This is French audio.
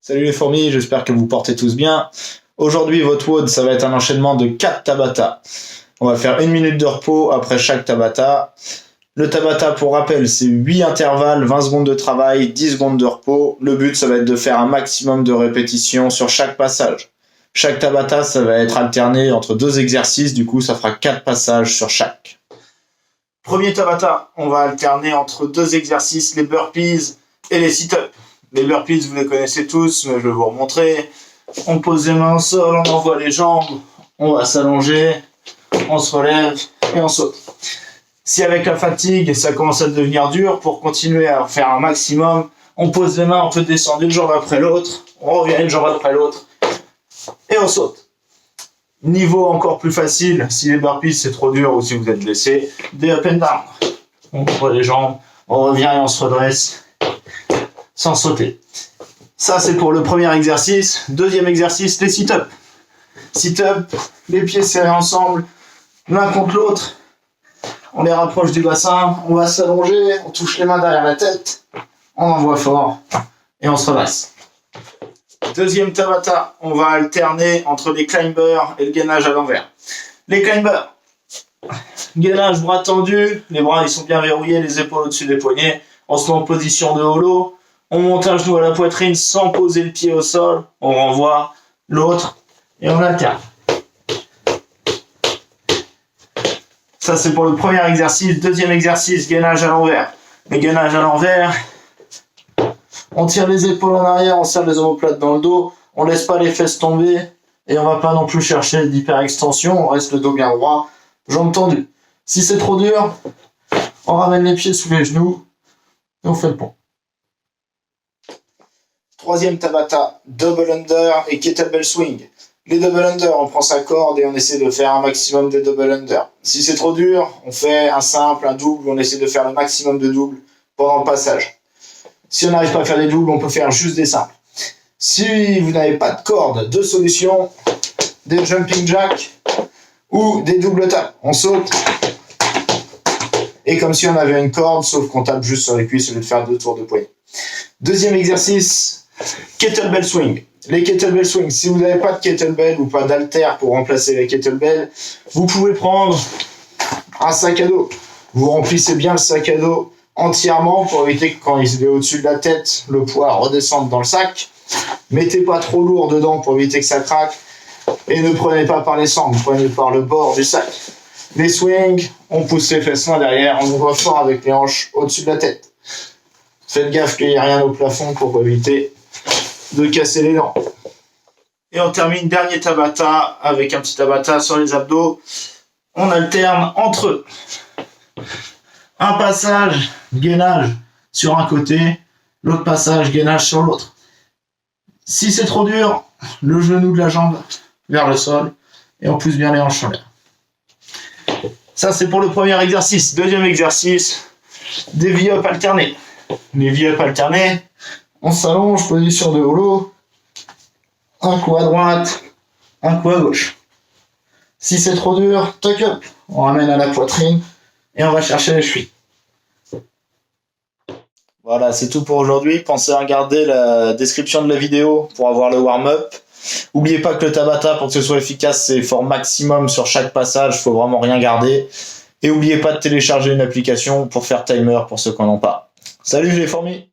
Salut les fourmis, j'espère que vous portez tous bien. Aujourd'hui, votre WOD, ça va être un enchaînement de 4 Tabata. On va faire 1 minute de repos après chaque Tabata. Le Tabata, pour rappel, c'est 8 intervalles, 20 secondes de travail, 10 secondes de repos. Le but, ça va être de faire un maximum de répétitions sur chaque passage. Chaque Tabata, ça va être alterné entre 2 exercices, du coup, ça fera 4 passages sur chaque. Premier Tabata, on va alterner entre 2 exercices, les burpees et les sit-ups. Les burpees, vous les connaissez tous, mais je vais vous remontrer. On pose les mains au sol, on envoie les jambes, on va s'allonger, on se relève et on saute. Si avec la fatigue, ça commence à devenir dur, pour continuer à faire un maximum, on pose les mains, on peut descendre une jambe après l'autre, on revient une jambe après l'autre et on saute. Niveau encore plus facile, si les burpees c'est trop dur ou si vous êtes blessé, des up and down. On ouvre les jambes, on revient et on se redresse sans sauter. Ça, c'est pour le premier exercice. Deuxième exercice, les sit-ups. Sit-up, les pieds serrés ensemble, l'un contre l'autre. On les rapproche du bassin, on va s'allonger, on touche les mains derrière la tête, on envoie fort et on se redresse. Deuxième Tabata, on va alterner entre les climbers et le gainage à l'envers. Les climbers, gainage bras tendus, les bras ils sont bien verrouillés, les épaules au-dessus des poignets. On se met en position de holo. On monte un genou à la poitrine sans poser le pied au sol. On renvoie l'autre et on alterne. Ça, c'est pour le premier exercice. Deuxième exercice, gainage à l'envers. Le gainage à l'envers, on tire les épaules en arrière, on serre les omoplates dans le dos. On laisse pas les fesses tomber et on va pas non plus chercher d'hyperextension. On reste le dos bien droit, jambes tendues. Si c'est trop dur, on ramène les pieds sous les genoux et on fait le pont. Troisième Tabata, double under et kettlebell swing. Les double under, on prend sa corde et on essaie de faire un maximum de double under. Si c'est trop dur, on fait un simple, un double, on essaie de faire le maximum de doubles pendant le passage. Si on n'arrive pas à faire des doubles, on peut faire juste des simples. Si vous n'avez pas de corde, deux solutions, des jumping jacks ou des double taps. On saute et comme si on avait une corde, sauf qu'on tape juste sur les cuisses au lieu de faire 2 tours de poignet. Deuxième exercice, kettlebell swing. Les kettlebell swing, si vous n'avez pas de kettlebell ou pas d'halter pour remplacer les kettlebell, vous pouvez prendre un sac à dos. Vous remplissez bien le sac à dos entièrement pour éviter que quand il est au-dessus de la tête, le poids redescende dans le sac. Mettez pas trop lourd dedans pour éviter que ça craque et ne prenez pas par les sangles, prenez par le bord du sac. Les swings, on pousse les fesses loin derrière, on va fort avec les hanches au-dessus de la tête. Faites gaffe qu'il n'y ait rien au plafond pour éviter de casser les dents. Et on termine dernier Tabata avec un petit Tabata sur les abdos. On alterne entre eux. Un passage, gainage sur un côté, l'autre passage, gainage sur l'autre. Si c'est trop dur, le genou de la jambe vers le sol et on pousse bien les hanches en l'air. Ça, c'est pour le premier exercice. Deuxième exercice, des V-up alternés. Les V-up alternés, on s'allonge, position de holo, un coup à droite, un coup à gauche. Si c'est trop dur, tuck up, on ramène à la poitrine et on va chercher les chevilles. Voilà, c'est tout pour aujourd'hui. Pensez à regarder la description de la vidéo pour avoir le warm-up. N'oubliez pas que le Tabata, pour que ce soit efficace, c'est effort maximum sur chaque passage, il faut vraiment rien garder. Et n'oubliez pas de télécharger une application pour faire timer pour ceux qui n'en ont pas. Salut les fourmis!